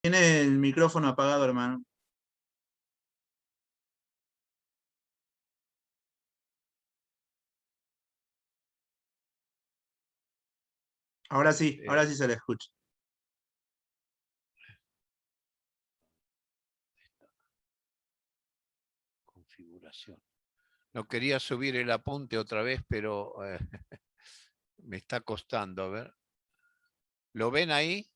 Tiene el micrófono apagado, hermano. Ahora sí se le escucha. Configuración. No quería subir el apunte otra vez, pero me está costando. A ver. ¿Lo ven ahí?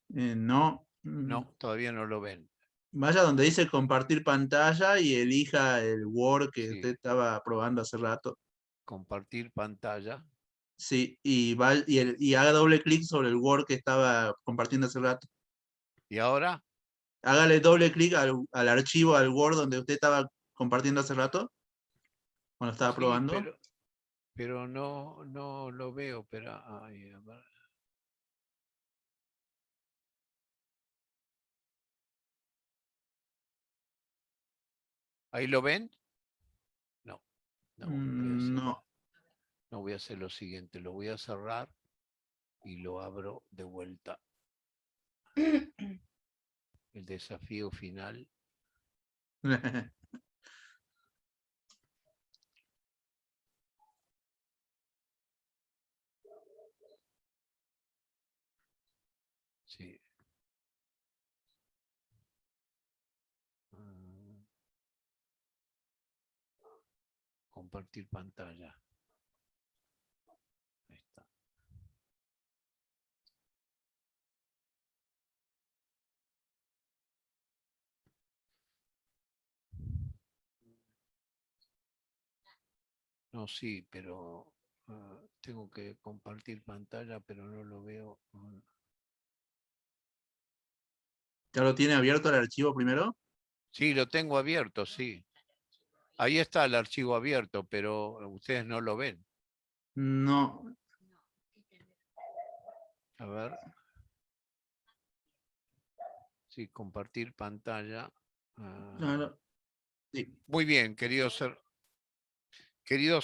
No. No, todavía no lo ven. Vaya donde dice compartir pantalla y elija el Word que usted Sí, estaba probando hace rato. compartir pantalla. Sí, y haga doble clic sobre el Word que estaba compartiendo hace rato. ¿Y ahora? Hágale doble clic al archivo, al Word donde usted estaba compartiendo hace rato, cuando estaba Sí, probando. pero no lo veo. Pero, ay, a ver. ¿Ahí lo ven? No, no, No. no voy a hacer lo siguiente. Lo voy a cerrar y lo abro de vuelta. El desafío final. Sí. Compartir pantalla. Ahí está. No, sí, pero tengo que compartir pantalla, pero no lo veo. ¿Ya lo tiene abierto el archivo primero? Sí, lo tengo abierto, sí. Ahí está el archivo abierto, pero ustedes no lo ven. No. A ver. Sí, compartir pantalla. No, no. Sí. Muy bien, queridos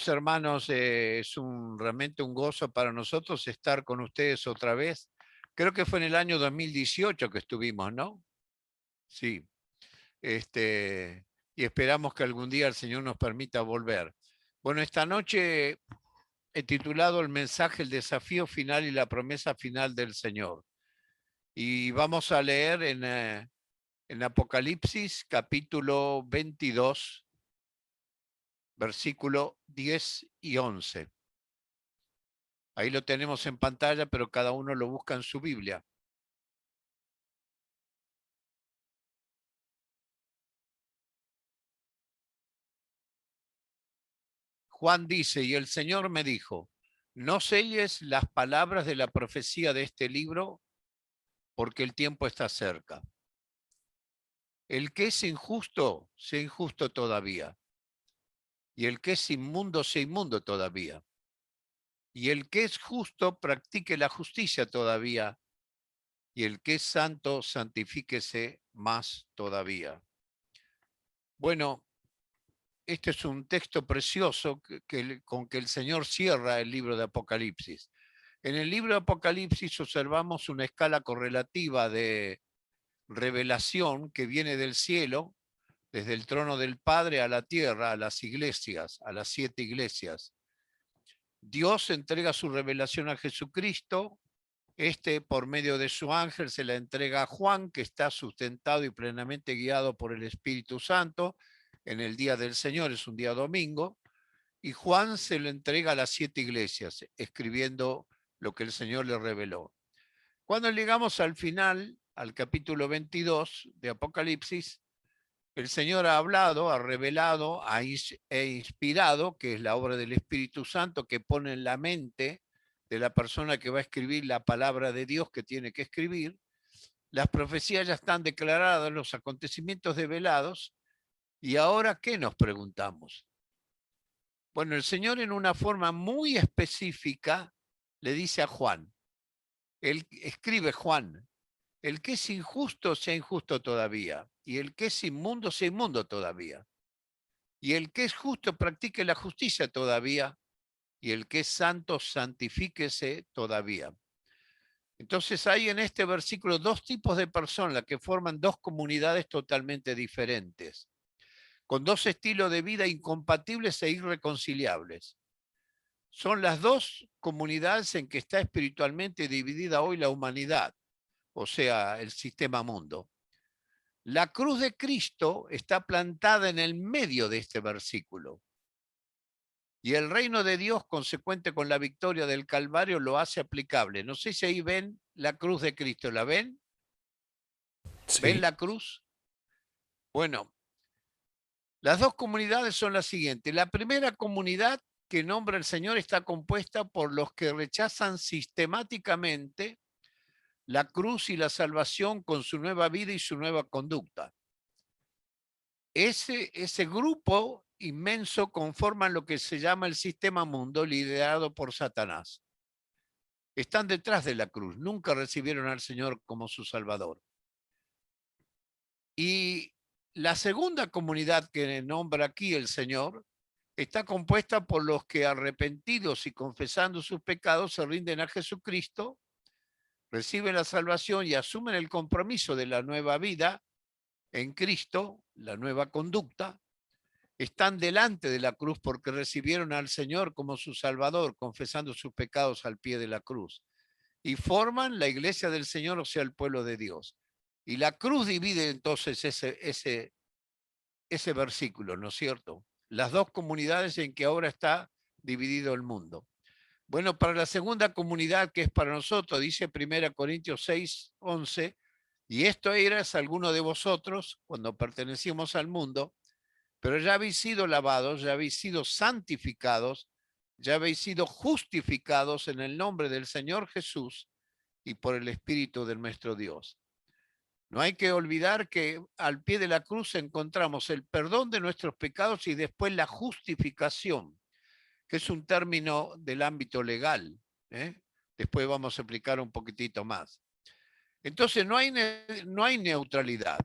hermanos, es realmente un gozo para nosotros estar con ustedes otra vez. Creo que fue en el año 2018 que estuvimos, ¿no? Sí. Y esperamos que algún día el Señor nos permita volver. Bueno, esta noche he titulado el mensaje El desafío final y la promesa final del Señor. Y vamos a leer en Apocalipsis capítulo 22, versículo 10 y 11. Ahí lo tenemos en pantalla, pero cada uno lo busca en su Biblia. Juan dice, y el Señor me dijo, no selles las palabras de la profecía de este libro, porque el tiempo está cerca. El que es injusto, sea injusto todavía. Y el que es inmundo, sea inmundo todavía. Y el que es justo, practique la justicia todavía. Y el que es santo, santifíquese más todavía. Bueno, este es un texto precioso con que el Señor cierra el libro de Apocalipsis. En el libro de Apocalipsis observamos una escala correlativa de revelación que viene del cielo, desde el trono del Padre a la tierra, a las iglesias, a las 7 iglesias. Dios entrega su revelación a Jesucristo, por medio de su ángel se la entrega a Juan, que está sustentado y plenamente guiado por el Espíritu Santo en el día del Señor, es un día domingo, y Juan se lo entrega a las 7 iglesias, escribiendo lo que el Señor le reveló. Cuando llegamos al final, al capítulo 22 de Apocalipsis, el Señor ha hablado, ha revelado e inspirado, que es la obra del Espíritu Santo, que pone en la mente de la persona que va a escribir la palabra de Dios que tiene que escribir. Las profecías ya están declaradas, los acontecimientos develados. ¿Y ahora qué nos preguntamos? Bueno, el Señor en una forma muy específica le dice a Juan, él escribe Juan, el que es injusto sea injusto todavía, y el que es inmundo sea inmundo todavía. Y el que es justo practique la justicia todavía, y el que es santo santifíquese todavía. Entonces hay en este versículo dos tipos de personas que forman dos comunidades totalmente diferentes, con dos estilos de vida incompatibles e irreconciliables. Son las dos comunidades en que está espiritualmente dividida hoy la humanidad, o sea, el sistema mundo. La cruz de Cristo está plantada en el medio de este versículo. Y el reino de Dios, consecuente con la victoria del Calvario, lo hace aplicable. No sé si ahí ven la cruz de Cristo. ¿La ven? ¿Ven Sí. la cruz? Bueno, las dos comunidades son las siguientes. La primera comunidad que nombra el Señor está compuesta por los que rechazan sistemáticamente la cruz y la salvación con su nueva vida y su nueva conducta. Ese grupo inmenso conforman lo que se llama el sistema mundo liderado por Satanás. Están detrás de la cruz, nunca recibieron al Señor como su Salvador. Y la segunda comunidad que nombra aquí el Señor está compuesta por los que arrepentidos y confesando sus pecados se rinden a Jesucristo, reciben la salvación y asumen el compromiso de la nueva vida en Cristo, la nueva conducta. Están delante de la cruz porque recibieron al Señor como su Salvador, confesando sus pecados al pie de la cruz. Y forman la iglesia del Señor, o sea, el pueblo de Dios. Y la cruz divide entonces ese versículo, ¿no es cierto? Las dos comunidades en que ahora está dividido el mundo. Bueno, para la segunda comunidad que es para nosotros, dice 1 Corintios 6, 11, y esto eras alguno de vosotros cuando pertenecíamos al mundo, pero ya habéis sido lavados, ya habéis sido santificados, ya habéis sido justificados en el nombre del Señor Jesús y por el Espíritu de nuestro Dios. No hay que olvidar que al pie de la cruz encontramos el perdón de nuestros pecados y después la justificación, que es un término del ámbito legal. Después vamos a explicar un poquitito más. Entonces no hay neutralidad.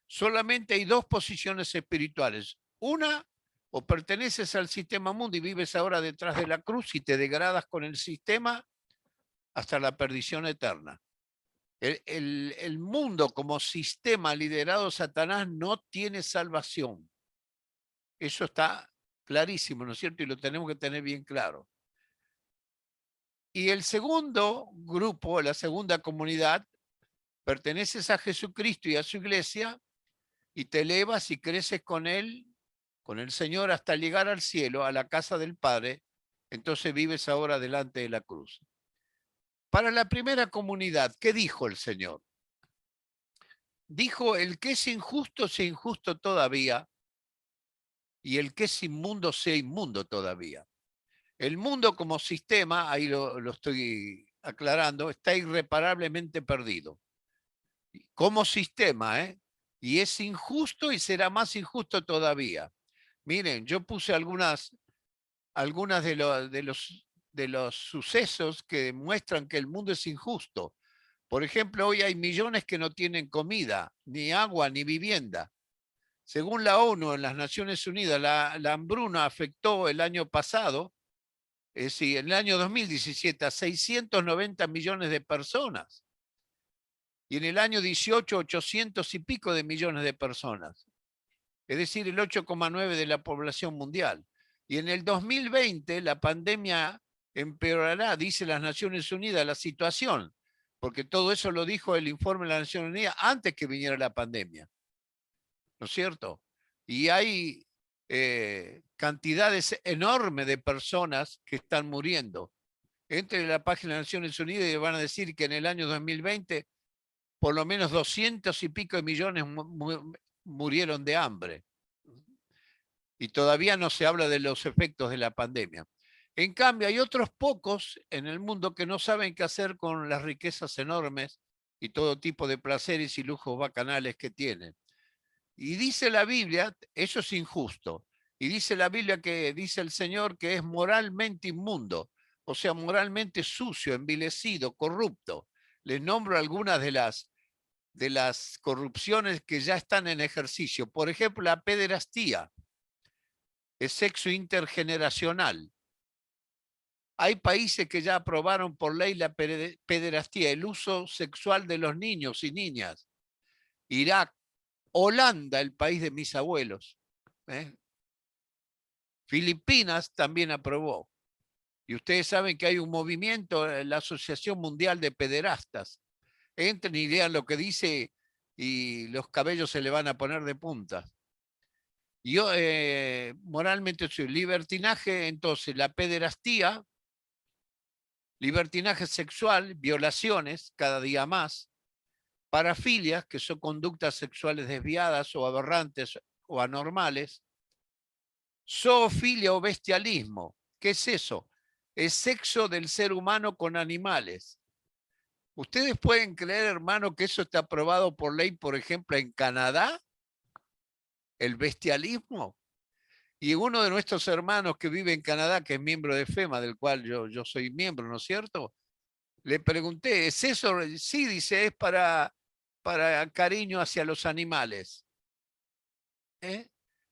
Solamente hay dos posiciones espirituales. Una, o perteneces al sistema mundo y vives ahora detrás de la cruz y te degradas con el sistema hasta la perdición eterna. El mundo como sistema liderado Satanás no tiene salvación. Eso está clarísimo, ¿no es cierto? Y lo tenemos que tener bien claro. Y el segundo grupo, la segunda comunidad, perteneces a Jesucristo y a su iglesia y te elevas y creces con él, con el Señor, hasta llegar al cielo, a la casa del Padre. Entonces vives ahora delante de la cruz. Para la primera comunidad, ¿qué dijo el Señor? Dijo, el que es injusto sea injusto todavía, y el que es inmundo sea inmundo todavía. El mundo como sistema, ahí lo estoy aclarando, está irreparablemente perdido. Como sistema, y es injusto y será más injusto todavía. Miren, yo puse algunas de los sucesos que demuestran que el mundo es injusto. Por ejemplo, hoy hay millones que no tienen comida, ni agua, ni vivienda. Según la ONU, en las Naciones Unidas, la hambruna afectó el año pasado, es decir, en el año 2017, a 690 millones de personas. Y en el año 18, 800 y pico de millones de personas. Es decir, el 8,9% de la población mundial. Y en el 2020 la pandemia empeorará, dice las Naciones Unidas, la situación, porque todo eso lo dijo el informe de las Naciones Unidas antes que viniera la pandemia. ¿No es cierto? Y hay cantidades enormes de personas que están muriendo. Entre la página de las Naciones Unidas y van a decir que en el año 2020 por lo menos 200 y pico de millones murieron de hambre. Y todavía no se habla de los efectos de la pandemia. En cambio, hay otros pocos en el mundo que no saben qué hacer con las riquezas enormes y todo tipo de placeres y lujos bacanales que tienen. Y dice la Biblia, eso es injusto. Y dice la Biblia que dice el Señor que es moralmente inmundo, o sea, moralmente sucio, envilecido, corrupto. Les nombro algunas de las corrupciones que ya están en ejercicio. Por ejemplo, la pederastía, el sexo intergeneracional. Hay países que ya aprobaron por ley la pederastía, el uso sexual de los niños y niñas. Irak, Holanda, el país de mis abuelos. Filipinas también aprobó. Y ustedes saben que hay un movimiento, la Asociación Mundial de Pederastas. Entren y lean lo que dice y los cabellos se le van a poner de punta. Yo moralmente soy libertinaje, entonces la pederastía, libertinaje sexual, violaciones cada día más, parafilias, que son conductas sexuales desviadas o aberrantes o anormales, zoofilia o bestialismo. ¿Qué es eso? Es sexo del ser humano con animales. ¿Ustedes pueden creer, hermano, que eso está aprobado por ley, por ejemplo, en Canadá? El bestialismo. Y uno de nuestros hermanos que vive en Canadá, que es miembro de FEMA, del cual yo soy miembro, ¿no es cierto? Le pregunté, ¿es eso? Sí, dice, es para cariño hacia los animales.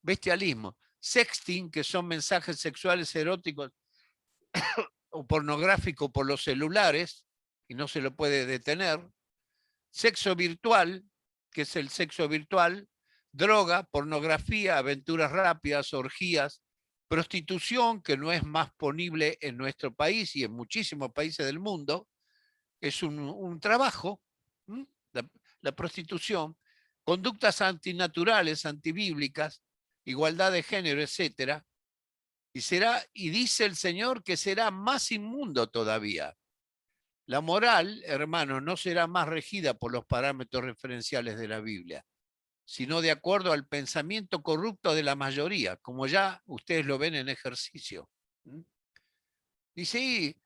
Bestialismo. Sexting, que son mensajes sexuales eróticos o pornográficos por los celulares, y no se lo puede detener. Sexo virtual, que es el sexo virtual. Droga, pornografía, aventuras rápidas, orgías, prostitución, que no es más punible en nuestro país y en muchísimos países del mundo, es un trabajo, la prostitución, conductas antinaturales, antibíblicas, igualdad de género, etcétera, y dice el Señor que será más inmundo todavía. La moral, hermanos, no será más regida por los parámetros referenciales de la Biblia, sino de acuerdo al pensamiento corrupto de la mayoría, como ya ustedes lo ven en ejercicio. Dice, y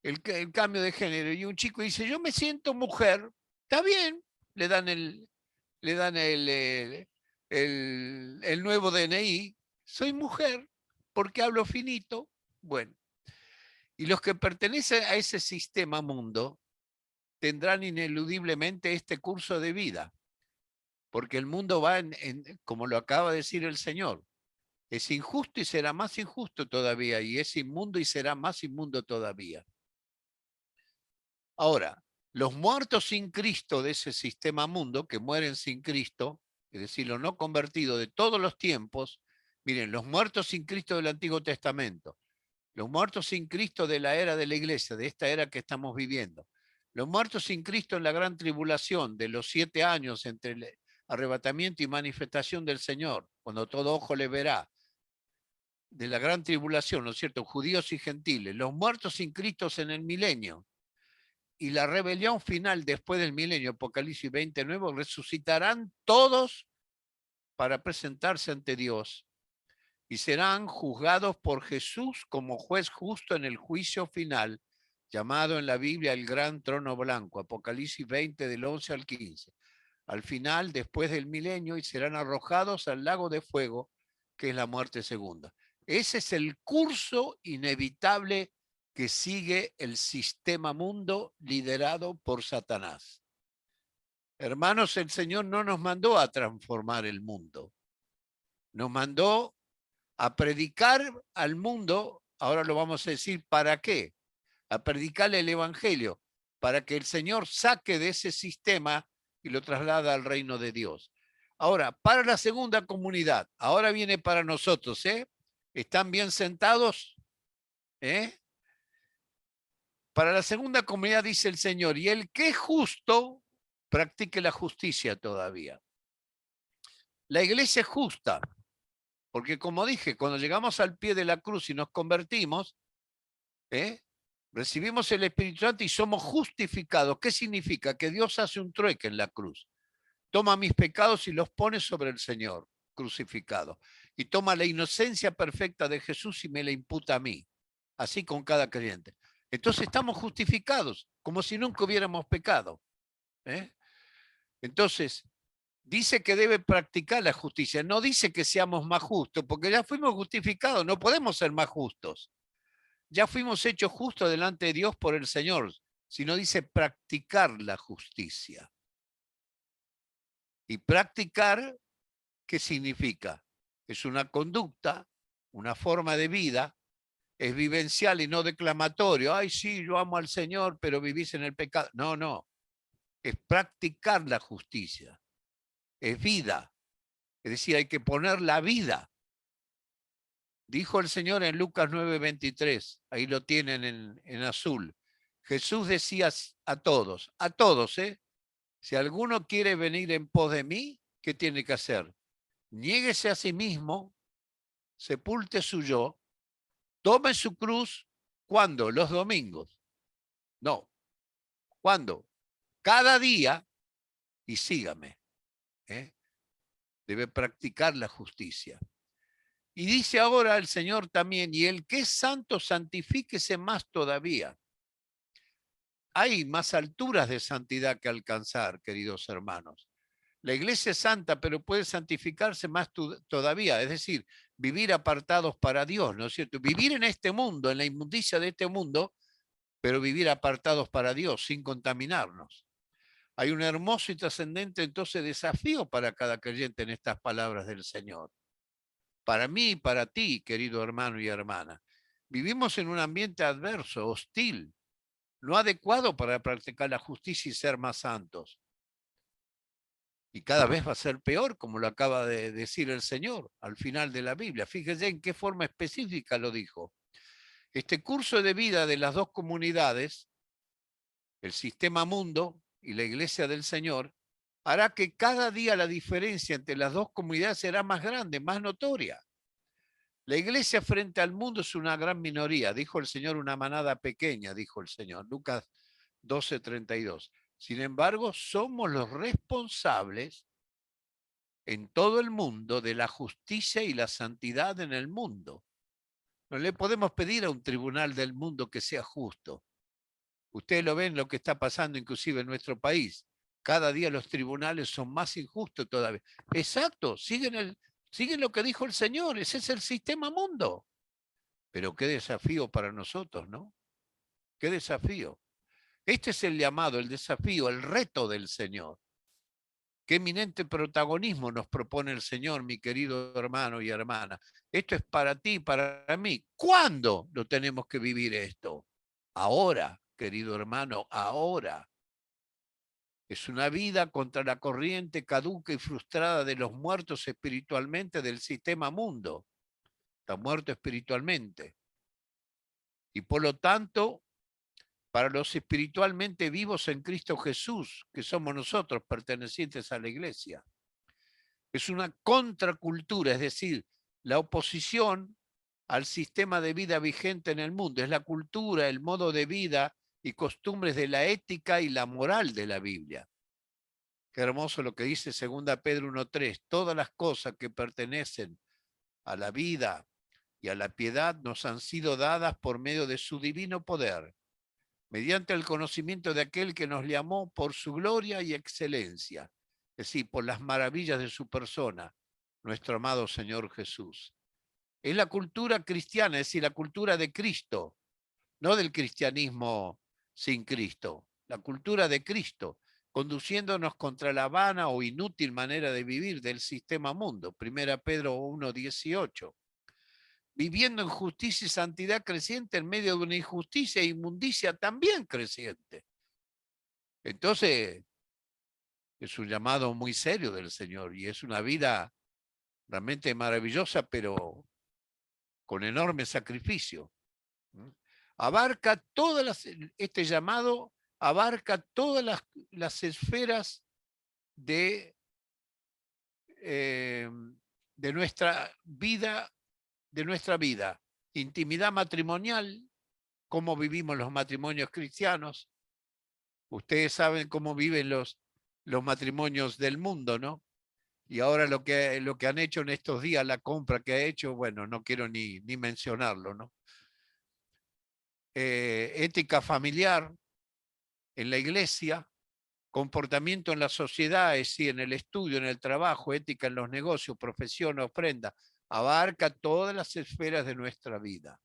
el cambio de género, y un chico dice, yo me siento mujer, está bien, le dan el nuevo DNI, soy mujer, porque hablo finito. Bueno, y los que pertenecen a ese sistema mundo tendrán ineludiblemente este curso de vida, porque el mundo va como lo acaba de decir el Señor, es injusto y será más injusto todavía, y es inmundo y será más inmundo todavía. Ahora, los muertos sin Cristo de ese sistema mundo, que mueren sin Cristo, es decir, los no convertidos de todos los tiempos, miren, los muertos sin Cristo del Antiguo Testamento, los muertos sin Cristo de la era de la iglesia, de esta era que estamos viviendo, los muertos sin Cristo en la gran tribulación de los 7 años entre el arrebatamiento y manifestación del Señor, cuando todo ojo le verá, de la gran tribulación, ¿no es cierto?, judíos y gentiles, los muertos sin Cristo en el milenio, y la rebelión final después del milenio, Apocalipsis 29, resucitarán todos para presentarse ante Dios y serán juzgados por Jesús como juez justo en el juicio final, llamado en la Biblia el gran trono blanco, Apocalipsis 20 del 11 al 15. Al final, después del milenio, y serán arrojados al lago de fuego, que es la muerte segunda. Ese es el curso inevitable que sigue el sistema mundo liderado por Satanás. Hermanos, el Señor no nos mandó a transformar el mundo. Nos mandó a predicar al mundo, ahora lo vamos a decir, ¿para qué? A predicarle el Evangelio, para que el Señor saque de ese sistema y lo traslada al reino de Dios. Ahora, para la segunda comunidad, ahora viene para nosotros, ¿eh? ¿Están bien sentados? Para la segunda comunidad dice el Señor, y el que es justo, practique la justicia todavía. La iglesia es justa, porque como dije, cuando llegamos al pie de la cruz y nos convertimos, recibimos el Espíritu Santo y somos justificados. ¿Qué significa? Que Dios hace un trueque en la cruz. Toma mis pecados y los pone sobre el Señor crucificado. Y toma la inocencia perfecta de Jesús y me la imputa a mí. Así con cada creyente. Entonces estamos justificados, como si nunca hubiéramos pecado. Entonces, dice que debe practicar la justicia. No dice que seamos más justos, porque ya fuimos justificados, no podemos ser más justos. Ya fuimos hechos justos delante de Dios por el Señor, sino dice practicar la justicia. Y practicar, ¿qué significa? Es una conducta, una forma de vida es vivencial y no declamatorio. Ay, sí, yo amo al Señor, pero vivís en el pecado. No, no. Es practicar la justicia. Es vida. Es decir, hay que poner la vida. Dijo el Señor en Lucas 9:23, ahí lo tienen en azul. Jesús decía a todos, si alguno quiere venir en pos de mí, ¿qué tiene que hacer? Niéguese a sí mismo, sepulte su yo, tome su cruz, ¿cuándo? Los domingos. No, ¿cuándo? Cada día y sígame. ¿eh? Debe practicar la justicia. Y dice ahora el Señor también, y el que es santo, santifíquese más todavía. Hay más alturas de santidad que alcanzar, queridos hermanos. La iglesia es santa, pero puede santificarse más todavía, es decir, vivir apartados para Dios, ¿no es cierto? Vivir en este mundo, en la inmundicia de este mundo, pero vivir apartados para Dios, sin contaminarnos. Hay un hermoso y trascendente entonces desafío para cada creyente en estas palabras del Señor. Para mí y para ti, querido hermano y hermana. Vivimos en un ambiente adverso, hostil, no adecuado para practicar la justicia y ser más santos. Y cada vez va a ser peor, como lo acaba de decir el Señor al final de la Biblia. Fíjese en qué forma específica lo dijo. Este curso de vida de las dos comunidades, el sistema mundo y la iglesia del Señor, hará que cada día la diferencia entre las dos comunidades será más grande, más notoria. La iglesia frente al mundo es una gran minoría, dijo el Señor, una manada pequeña, dijo el Señor, Lucas 12:32. Sin embargo, somos los responsables en todo el mundo de la justicia y la santidad en el mundo. No le podemos pedir a un tribunal del mundo que sea justo. Ustedes lo ven lo que está pasando inclusive en nuestro país. Cada día los tribunales son más injustos todavía. Exacto, siguen lo que dijo el Señor, ese es el sistema mundo. Pero qué desafío para nosotros, ¿no? Qué desafío. Este es el llamado, el desafío, el reto del Señor. Qué eminente protagonismo nos propone el Señor, mi querido hermano y hermana. Esto es para ti, para mí. ¿Cuándo lo tenemos que vivir esto? Ahora, querido hermano, ahora. Es una vida contra la corriente caduca y frustrada de los muertos espiritualmente del sistema mundo. Está muerto espiritualmente. Y por lo tanto, para los espiritualmente vivos en Cristo Jesús, que somos nosotros pertenecientes a la iglesia. Es una contracultura, es decir, la oposición al sistema de vida vigente en el mundo. Es la cultura, el modo de vida y costumbres de la ética y la moral de la Biblia. Qué hermoso lo que dice 2 Pedro 1:3. Todas las cosas que pertenecen a la vida y a la piedad nos han sido dadas por medio de su divino poder, mediante el conocimiento de aquel que nos llamó por su gloria y excelencia, es decir, por las maravillas de su persona, nuestro amado Señor Jesús. Es la cultura cristiana, es decir, la cultura de Cristo, no del cristianismo sin Cristo, la cultura de Cristo, conduciéndonos contra la vana o inútil manera de vivir del sistema mundo. 1 Pedro 1:18. Viviendo en justicia y santidad creciente en medio de una injusticia e inmundicia también creciente. Entonces, es un llamado muy serio del Señor y es una vida realmente maravillosa, pero con enorme sacrificio. Abarca este llamado abarca todas las esferas de nuestra vida, intimidad matrimonial, cómo vivimos los matrimonios cristianos. Ustedes saben cómo viven los matrimonios del mundo, ¿no? Y ahora lo que han hecho en estos días, la compra que ha hecho, bueno, no quiero ni mencionarlo, ¿no? Ética familiar en la iglesia, comportamiento en la sociedad, es decir, en el estudio, en el trabajo, ética en los negocios, profesión, ofrenda, abarca todas las esferas de nuestra vida.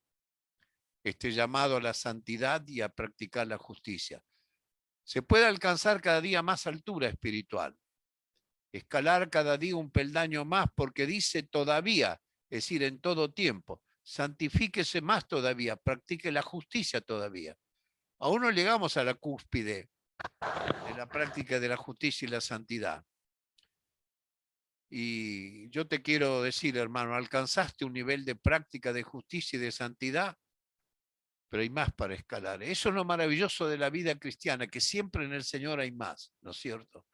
Este llamado a la santidad y a practicar la justicia. Se puede alcanzar cada día más altura espiritual, escalar cada día un peldaño más, porque dice todavía, es decir, en todo tiempo. santifíquese más todavía, practique la justicia todavía. Aún no llegamos a la cúspide de la práctica de la justicia y la santidad. Y yo te quiero decir, hermano, alcanzaste un nivel de práctica de justicia y de santidad, pero hay más para escalar. Eso es lo maravilloso de la vida cristiana, que siempre en el Señor hay más, ¿no es cierto?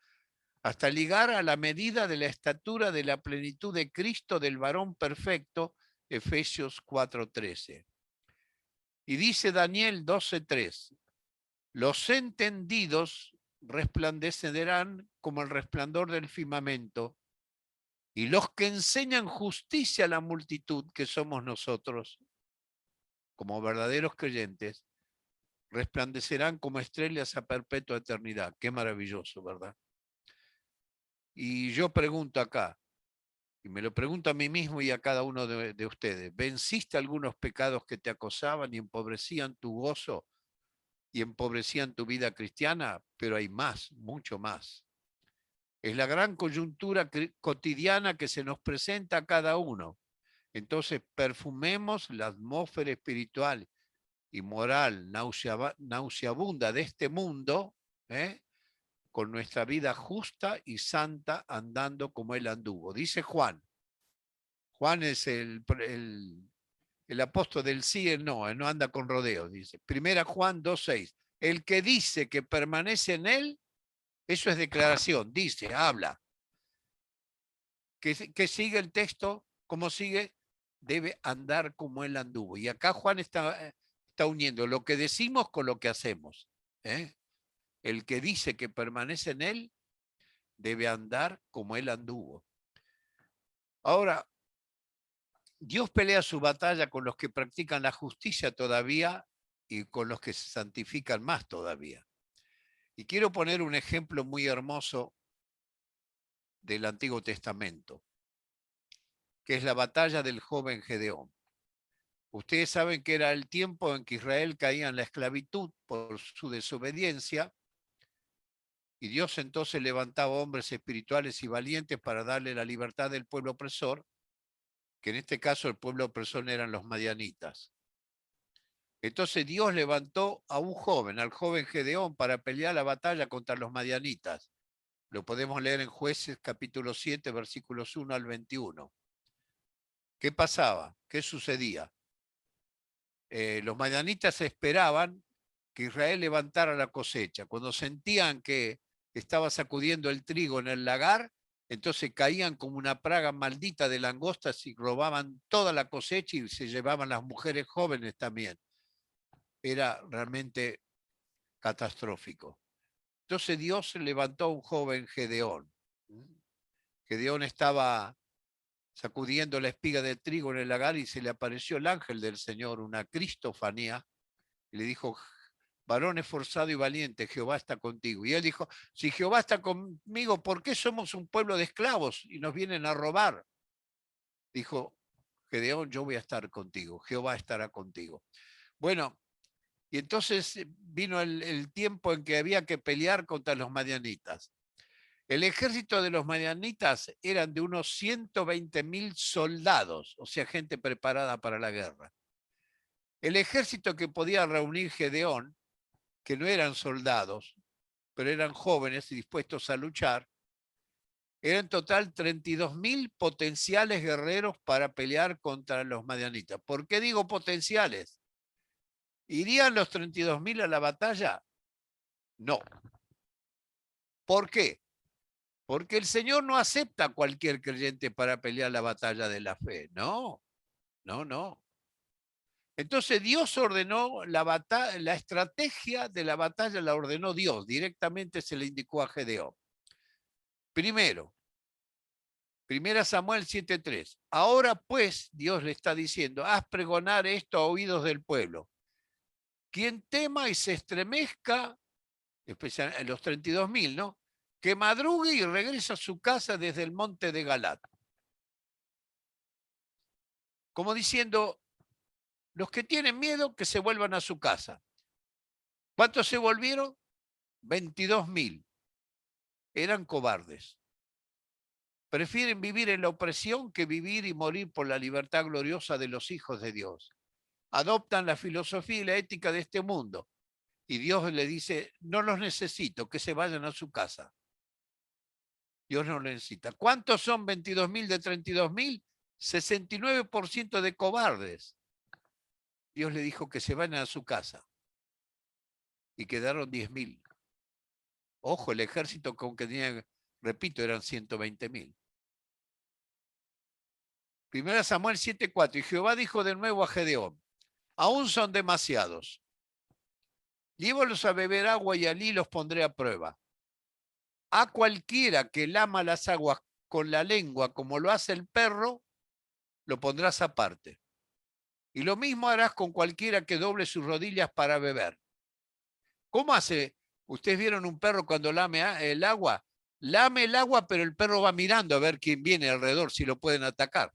Hasta llegar a la medida de la estatura de la plenitud de Cristo, del varón perfecto, Efesios 4:13. Y dice Daniel 12:3, los entendidos resplandecerán como el resplandor del firmamento, y los que enseñan justicia a la multitud, que somos nosotros, como verdaderos creyentes, resplandecerán como estrellas a perpetua eternidad. Qué maravilloso, ¿verdad? Y yo pregunto acá, y me lo pregunto a mí mismo y a cada uno de ustedes, ¿venciste algunos pecados que te acosaban y empobrecían tu gozo y empobrecían tu vida cristiana? Pero hay más, mucho más. Es la gran coyuntura cotidiana que se nos presenta a cada uno. Entonces, perfumemos la atmósfera espiritual y moral nauseabunda de este mundo, con nuestra vida justa y santa, andando como Él anduvo. Dice Juan. Juan es el apóstol del sí y el no, él no anda con rodeos, dice. Primera Juan 2:6. El que dice que permanece en Él, eso es declaración, dice, habla. ¿Qué sigue el texto? ¿Cómo sigue? Debe andar como Él anduvo. Y acá Juan está uniendo lo que decimos con lo que hacemos. El que dice que permanece en Él debe andar como Él anduvo. Ahora, Dios pelea su batalla con los que practican la justicia todavía y con los que se santifican más todavía. Y quiero poner un ejemplo muy hermoso del Antiguo Testamento, que es la batalla del joven Gedeón. Ustedes saben que era el tiempo en que Israel caía en la esclavitud por su desobediencia, y Dios entonces levantaba hombres espirituales y valientes para darle la libertad del pueblo opresor, que en este caso el pueblo opresor eran los madianitas. Entonces Dios levantó a un joven, al joven Gedeón, para pelear la batalla contra los madianitas. Lo podemos leer en Jueces capítulo 7, versículos 1 al 21. ¿Qué pasaba? ¿Qué sucedía? Los madianitas esperaban que Israel levantara la cosecha. Cuando sentían que estaba sacudiendo el trigo en el lagar, entonces caían como una praga maldita de langostas y robaban toda la cosecha y se llevaban las mujeres jóvenes también. Era realmente catastrófico. Entonces Dios levantó a un joven Gedeón. Gedeón estaba sacudiendo la espiga de trigo en el lagar y se le apareció el ángel del Señor, una cristofanía, y le dijo, varón esforzado y valiente, Jehová está contigo. Y él dijo, si Jehová está conmigo, ¿por qué somos un pueblo de esclavos y nos vienen a robar? Dijo Gedeón, yo voy a estar contigo, Jehová estará contigo. Bueno, y entonces vino el tiempo en que había que pelear contra los madianitas. El ejército de los madianitas eran de unos 120.000 soldados, o sea, gente preparada para la guerra. El ejército que podía reunir Gedeón, que no eran soldados, pero eran jóvenes y dispuestos a luchar, era en total 32.000 potenciales guerreros para pelear contra los madianitas. ¿Por qué digo potenciales? ¿Irían los 32.000 a la batalla? No. ¿Por qué? Porque el Señor no acepta a cualquier creyente para pelear la batalla de la fe. No, no, no. Entonces Dios ordenó la estrategia de la batalla, la ordenó Dios. Directamente se le indicó a Gedeón. Primero, 1 Samuel 7:3. Ahora pues, Dios le está diciendo, haz pregonar esto a oídos del pueblo. Quien tema y se estremezca, especialmente los 32.000, ¿no? Que madrugue y regrese a su casa desde el monte de Galat. Como diciendo, los que tienen miedo, que se vuelvan a su casa. ¿Cuántos se volvieron? 22.000. Eran cobardes. Prefieren vivir en la opresión que vivir y morir por la libertad gloriosa de los hijos de Dios. Adoptan la filosofía y la ética de este mundo. Y Dios le dice, no los necesito, que se vayan a su casa. Dios no los necesita. ¿Cuántos son 22.000 de 32.000? 69% de cobardes. Dios le dijo que se vayan a su casa. Y quedaron 10.000. Ojo, el ejército con que tenía, repito, eran 120.000. 1 Samuel 7:4. Y Jehová dijo de nuevo a Gedeón, aún son demasiados. Llévalos a beber agua y allí los pondré a prueba. A cualquiera que lama las aguas con la lengua como lo hace el perro, lo pondrás aparte. Y lo mismo harás con cualquiera que doble sus rodillas para beber. ¿Cómo hace? ¿Ustedes vieron un perro cuando lame el agua? Lame el agua, pero el perro va mirando a ver quién viene alrededor, si lo pueden atacar.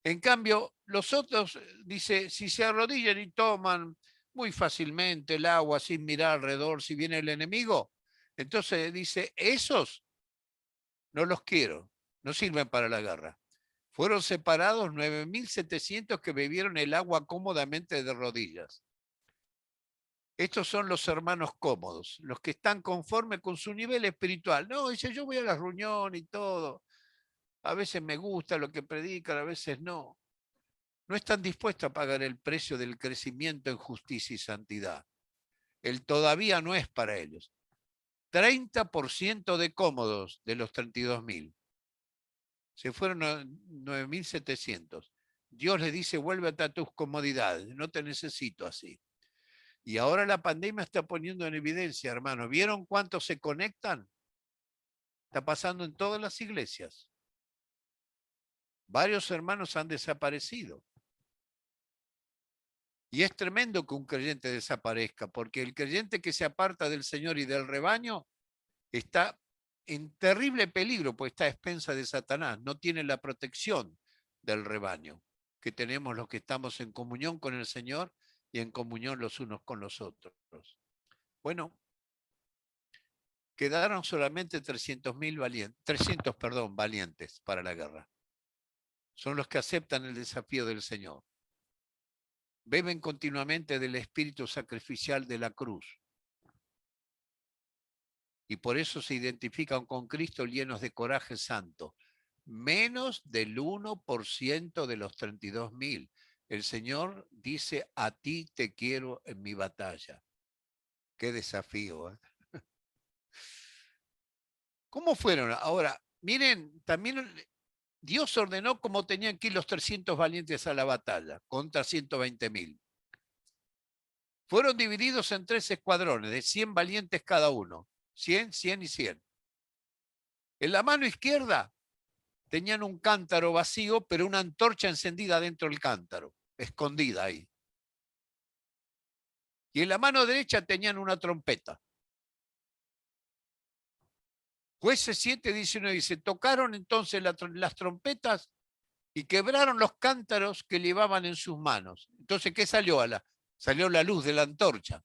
En cambio, los otros, dice, si se arrodillan y toman muy fácilmente el agua sin mirar alrededor si viene el enemigo, entonces dice, esos no los quiero, no sirven para la guerra. Fueron separados 9.700 que bebieron el agua cómodamente de rodillas. Estos son los hermanos cómodos, los que están conformes con su nivel espiritual. No, dice, yo voy a la reunión y todo. A veces me gusta lo que predican, a veces no. No están dispuestos a pagar el precio del crecimiento en justicia y santidad. El todavía no es para ellos. 30% de cómodos de los 32.000. Se fueron a 9.700. Dios les dice, vuélvete a tus comodidades, no te necesito así. Y ahora la pandemia está poniendo en evidencia, hermano. ¿Vieron cuántos se conectan? Está pasando en todas las iglesias. Varios hermanos han desaparecido. Y es tremendo que un creyente desaparezca, porque el creyente que se aparta del Señor y del rebaño está en terrible peligro, pues está a expensa de Satanás, no tiene la protección del rebaño que tenemos los que estamos en comunión con el Señor y en comunión los unos con los otros. Bueno, quedaron solamente 300 valientes para la guerra. Son los que aceptan el desafío del Señor. Beben continuamente del espíritu sacrificial de la cruz. Y por eso se identifican con Cristo llenos de coraje santo. Menos del 1% de los 32.000. El Señor dice, a ti te quiero en mi batalla. Qué desafío, ¿eh? ¿Cómo fueron? Ahora, miren, también Dios ordenó cómo tenían que ir los 300 valientes a la batalla contra 120.000. Fueron divididos en 3 escuadrones de 100 valientes cada uno. 100, 100 y 100. En la mano izquierda tenían un cántaro vacío, pero una antorcha encendida dentro del cántaro, escondida ahí. Y en la mano derecha tenían una trompeta. Jueces 7:19 dice, tocaron entonces las trompetas y quebraron los cántaros que llevaban en sus manos. Entonces, ¿qué salió? Salió la luz de la antorcha.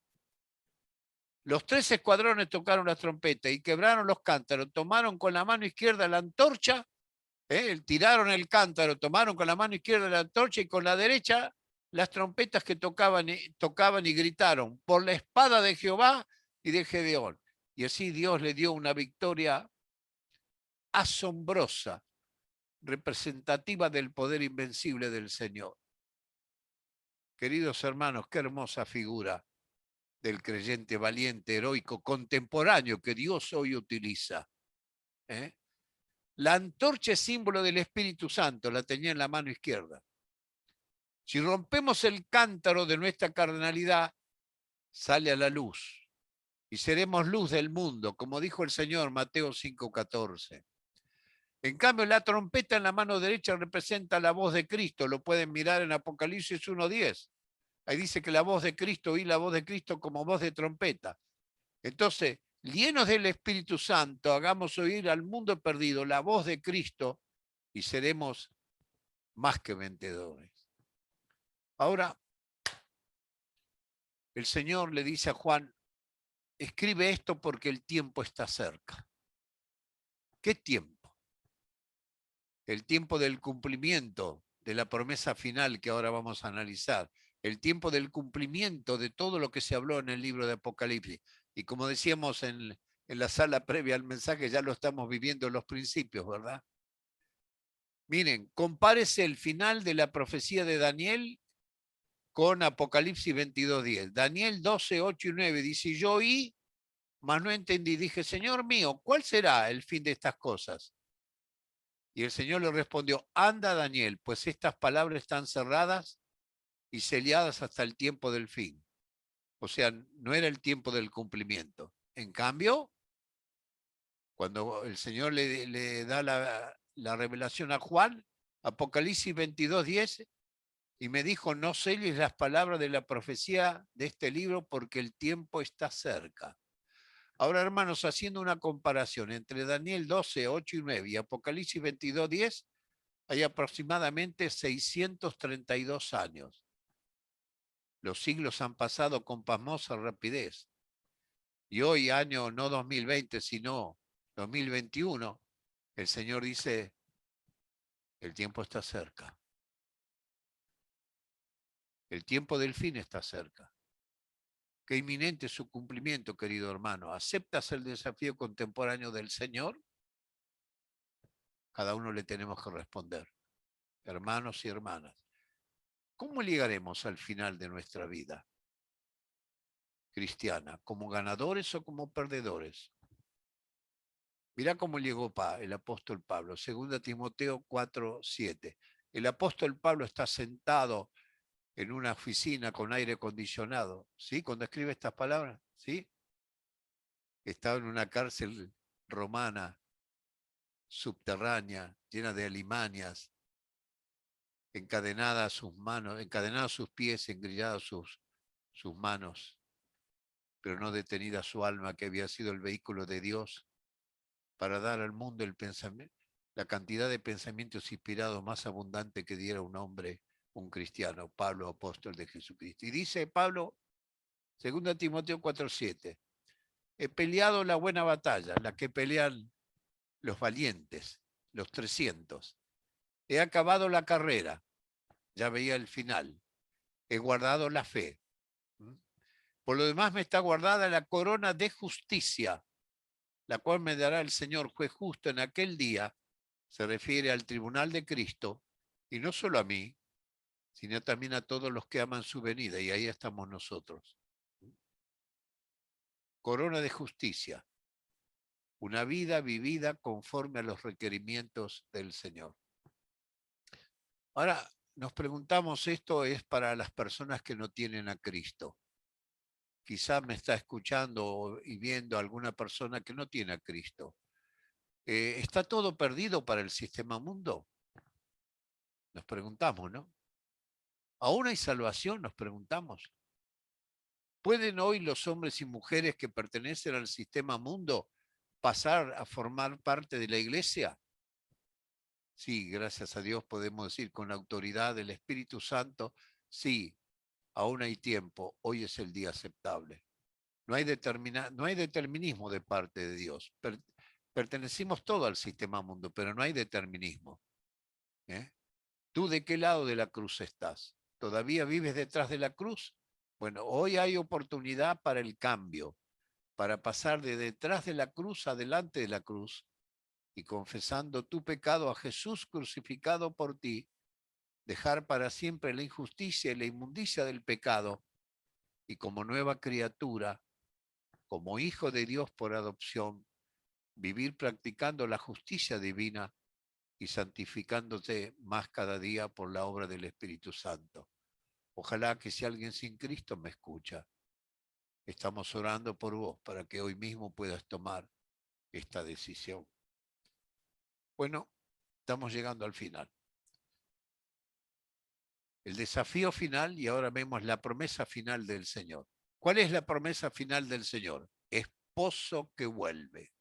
Los 3 escuadrones tocaron las trompetas y quebraron los cántaros, tomaron con la mano izquierda la antorcha, tiraron el cántaro, tomaron con la mano izquierda la antorcha y con la derecha las trompetas que tocaban y gritaron, por la espada de Jehová y de Gedeón. Y así Dios le dio una victoria asombrosa, representativa del poder invencible del Señor. Queridos hermanos, qué hermosa figura del creyente valiente, heroico, contemporáneo que Dios hoy utiliza. La antorcha es símbolo del Espíritu Santo, la tenía en la mano izquierda. Si rompemos el cántaro de nuestra carnalidad, sale a la luz y seremos luz del mundo, como dijo el Señor, Mateo 5:14. En cambio, la trompeta en la mano derecha representa la voz de Cristo, lo pueden mirar en Apocalipsis 1:10. Ahí dice que la voz de Cristo, oí la voz de Cristo como voz de trompeta. Entonces, llenos del Espíritu Santo, hagamos oír al mundo perdido la voz de Cristo y seremos más que vencedores. Ahora, el Señor le dice a Juan, escribe esto porque el tiempo está cerca. ¿Qué tiempo? el tiempo del cumplimiento de la promesa final que ahora vamos a analizar, el tiempo del cumplimiento de todo lo que se habló en el libro de Apocalipsis. Y como decíamos en la sala previa al mensaje, ya lo estamos viviendo en los principios, ¿verdad? Miren, compárese el final de la profecía de Daniel con Apocalipsis 22:10. Daniel 12, 8 y 9 dice, yo oí, mas no entendí. Dije, Señor mío, ¿cuál será el fin de estas cosas? Y el Señor le respondió, anda Daniel, pues estas palabras están cerradas y selladas hasta el tiempo del fin. O sea, no era el tiempo del cumplimiento. En cambio, cuando el Señor le da la revelación a Juan, Apocalipsis 22:10, y me dijo, no selles las palabras de la profecía de este libro porque el tiempo está cerca. Ahora, hermanos, haciendo una comparación entre Daniel 12, 8 y 9 y Apocalipsis 22:10, hay aproximadamente 632 años. Los siglos han pasado con pasmosa rapidez. Y hoy, año no 2020, sino 2021, el Señor dice, el tiempo está cerca. El tiempo del fin está cerca. Qué inminente es su cumplimiento, querido hermano. ¿Aceptas el desafío contemporáneo del Señor? Cada uno le tenemos que responder, hermanos y hermanas. ¿Cómo llegaremos al final de nuestra vida cristiana? ¿Como ganadores o como perdedores? Mirá cómo llegó el apóstol Pablo, 2 Timoteo 4:7. El apóstol Pablo está sentado en una oficina con aire acondicionado, ¿sí? Cuando escribe estas palabras, ¿sí? Estaba en una cárcel romana, subterránea, llena de alimañas, encadenadas sus manos, encadenados sus pies, engrilladas sus manos, pero no detenida su alma, que había sido el vehículo de Dios para dar al mundo el pensamiento, la cantidad de pensamientos inspirados más abundante que diera un hombre, un cristiano, Pablo, apóstol de Jesucristo. Y dice Pablo, 2 Timoteo 4:7, he peleado la buena batalla, la que pelean los valientes, los 300. He acabado la carrera, ya veía el final. He guardado la fe. Por lo demás me está guardada la corona de justicia, la cual me dará el Señor juez justo en aquel día. Se refiere al tribunal de Cristo, y no solo a mí, sino también a todos los que aman su venida, y ahí estamos nosotros. Corona de justicia, una vida vivida conforme a los requerimientos del Señor. Ahora, nos preguntamos, esto es para las personas que no tienen a Cristo. Quizás me está escuchando y viendo alguna persona que no tiene a Cristo. ¿Está todo perdido para el sistema mundo? Nos preguntamos, ¿no? ¿Aún hay salvación? Nos preguntamos. ¿Pueden hoy los hombres y mujeres que pertenecen al sistema mundo pasar a formar parte de la iglesia? Sí, gracias a Dios podemos decir con la autoridad del Espíritu Santo, sí, aún hay tiempo, hoy es el día aceptable. No hay determinismo de parte de Dios. Pertenecimos todos al sistema mundo, pero no hay determinismo. ¿Eh? ¿Tú de qué lado de la cruz estás? ¿Todavía vives detrás de la cruz? Bueno, hoy hay oportunidad para el cambio, para pasar de detrás de la cruz a delante de la cruz y confesando tu pecado a Jesús crucificado por ti, dejar para siempre la injusticia y la inmundicia del pecado y como nueva criatura, como hijo de Dios por adopción, vivir practicando la justicia divina y santificándote más cada día por la obra del Espíritu Santo. Ojalá que si alguien sin Cristo me escucha, estamos orando por vos para que hoy mismo puedas tomar esta decisión. Bueno, estamos llegando al final. El desafío final y ahora vemos la promesa final del Señor. ¿Cuál es la promesa final del Señor? Esposo que vuelve.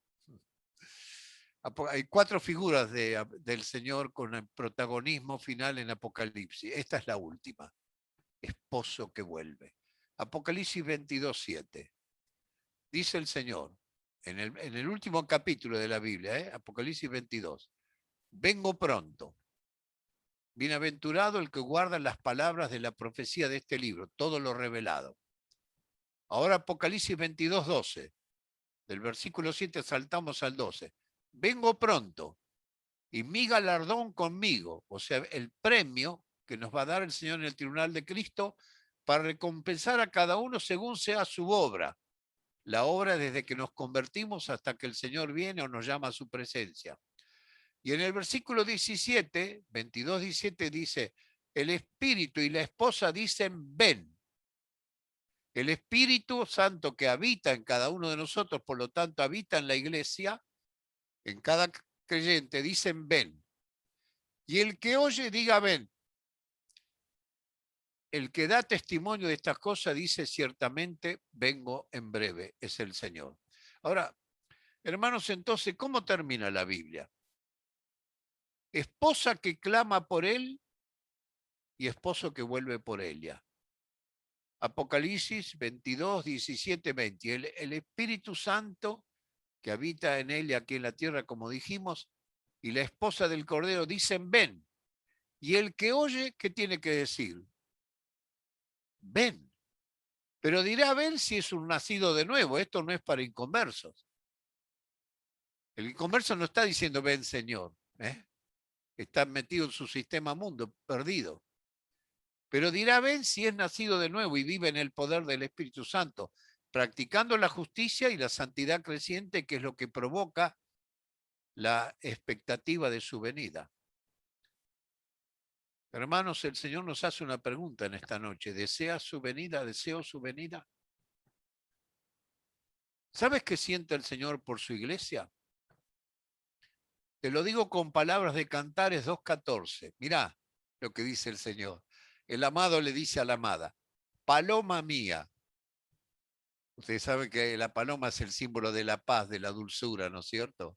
Hay 4 figuras del Señor con el protagonismo final en Apocalipsis. Esta es la última. Esposo que vuelve. Apocalipsis 22:7. Dice el Señor, en el último capítulo de la Biblia, Apocalipsis 22, vengo pronto. Bienaventurado el que guarda las palabras de la profecía de este libro, todo lo revelado. Ahora Apocalipsis 22, 12. Del versículo 7 saltamos al 12. Vengo pronto y mi galardón conmigo, o sea, el premio que nos va a dar el Señor en el tribunal de Cristo para recompensar a cada uno según sea su obra. La obra desde que nos convertimos hasta que el Señor viene o nos llama a su presencia. Y en el versículo 17, 22, 17 dice, el Espíritu y la esposa dicen, ven. El Espíritu Santo que habita en cada uno de nosotros, por lo tanto habita en la iglesia, en cada creyente, dicen, ven. Y el que oye, diga, ven. El que da testimonio de estas cosas dice, ciertamente, vengo en breve, es el Señor. Ahora, hermanos, entonces, ¿cómo termina la Biblia? Esposa que clama por él y esposo que vuelve por ella. Apocalipsis 22, 17, 20. El Espíritu Santo que habita en él y aquí en la tierra, como dijimos, y la esposa del Cordero dicen, ven. Y el que oye, ¿qué tiene que decir? Ven. Pero dirá, ven si es un nacido de nuevo. Esto no es para inconversos. El inconverso no está diciendo, ven, Señor. Está metido en su sistema mundo, perdido. Pero dirá, ven si es nacido de nuevo y vive en el poder del Espíritu Santo, practicando la justicia y la santidad creciente, que es lo que provoca la expectativa de su venida. Hermanos, el Señor nos hace una pregunta en esta noche. ¿Deseas su venida? ¿Deseo su venida? ¿Sabes qué siente el Señor por su iglesia? Te lo digo con palabras de Cantares 2:14. Mirá lo que dice el Señor. El amado le dice a la amada, paloma mía. Ustedes saben que la paloma es el símbolo de la paz, de la dulzura, ¿no es cierto?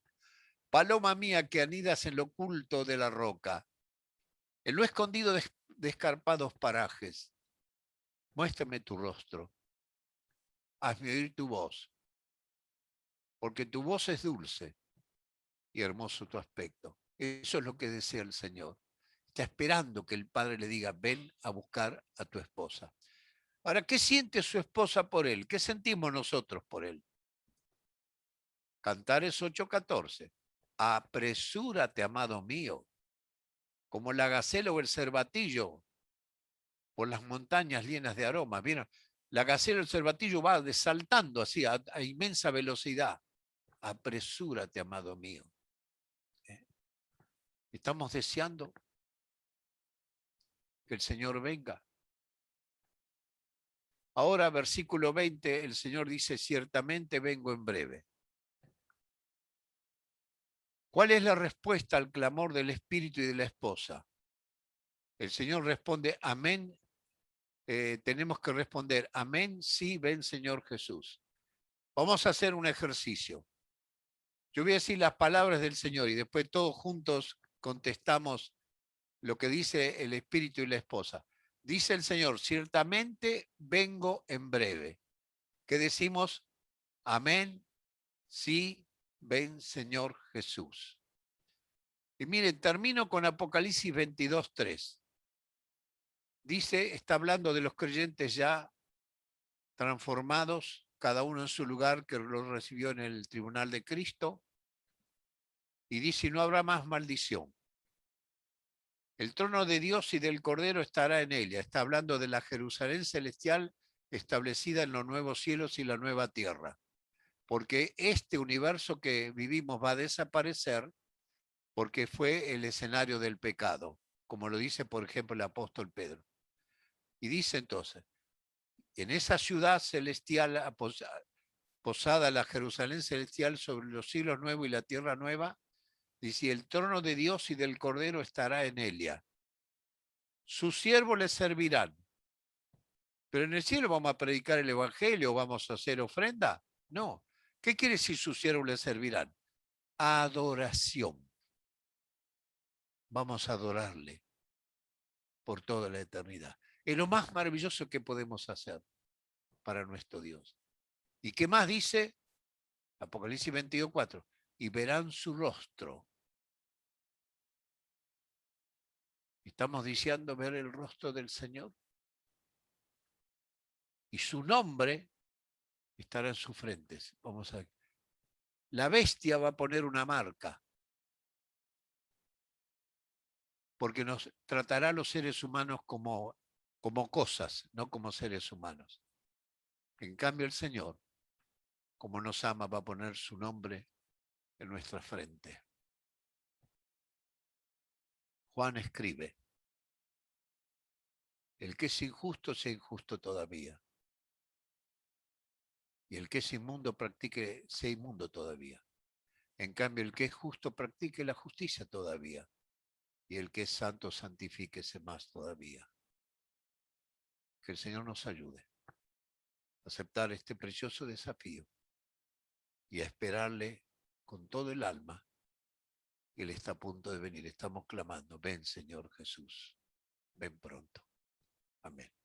Paloma mía que anidas en lo oculto de la roca, en lo escondido de escarpados parajes. Muéstrame tu rostro, hazme oír tu voz, porque tu voz es dulce y hermoso tu aspecto. Eso es lo que desea el Señor. Está esperando que el Padre le diga, ven a buscar a tu esposa. Ahora, ¿qué siente su esposa por él? ¿Qué sentimos nosotros por él? Cantares 8:14. Apresúrate, amado mío, como la gacela o el cervatillo por las montañas llenas de aromas. ¿Vieron? La gacela o el cervatillo va saltando así a inmensa velocidad. Apresúrate, amado mío. Estamos deseando que el Señor venga. Ahora, versículo 20, el Señor dice, ciertamente vengo en breve. ¿Cuál es la respuesta al clamor del espíritu y de la esposa? El Señor responde, amén. Tenemos que responder, amén, sí, ven Señor Jesús. Vamos a hacer un ejercicio. Yo voy a decir las palabras del Señor y después todos juntos contestamos lo que dice el espíritu y la esposa. Dice el Señor, ciertamente vengo en breve. ¿Qué decimos? Amén, sí, ven Señor Jesús. Y miren, termino con Apocalipsis 22:3. Dice, está hablando de los creyentes ya transformados, cada uno en su lugar que lo recibió en el tribunal de Cristo. Y dice, no habrá más maldición. El trono de Dios y del Cordero estará en ella. Está hablando de la Jerusalén celestial establecida en los nuevos cielos y la nueva tierra. Porque este universo que vivimos va a desaparecer porque fue el escenario del pecado, como lo dice, por ejemplo, el apóstol Pedro. Y dice entonces, en esa ciudad celestial posada la Jerusalén celestial sobre los cielos nuevos y la tierra nueva, dice, el trono de Dios y del Cordero estará en ella. Sus siervos les servirán. Pero en el cielo vamos a predicar el evangelio, vamos a hacer ofrenda. No. ¿Qué quiere decir sus siervos les servirán? Adoración. Vamos a adorarle por toda la eternidad. Es lo más maravilloso que podemos hacer para nuestro Dios. ¿Y qué más dice? Apocalipsis 22:4. Y verán su rostro. Estamos deseando ver el rostro del Señor. Y su nombre estará en sus frentes. Vamos a ver. La bestia va a poner una marca, porque nos tratará a los seres humanos como cosas, no como seres humanos. En cambio, el Señor, como nos ama, va a poner su nombre en nuestra frente. Juan escribe: el que es injusto sea injusto todavía, y el que es inmundo practique sea inmundo todavía. En cambio, el que es justo practique la justicia todavía, y el que es santo santifíquese más todavía. Que el Señor nos ayude a aceptar este precioso desafío y a esperarle con todo el alma. Él está a punto de venir. Estamos clamando: ven, Señor Jesús, ven pronto. Amén.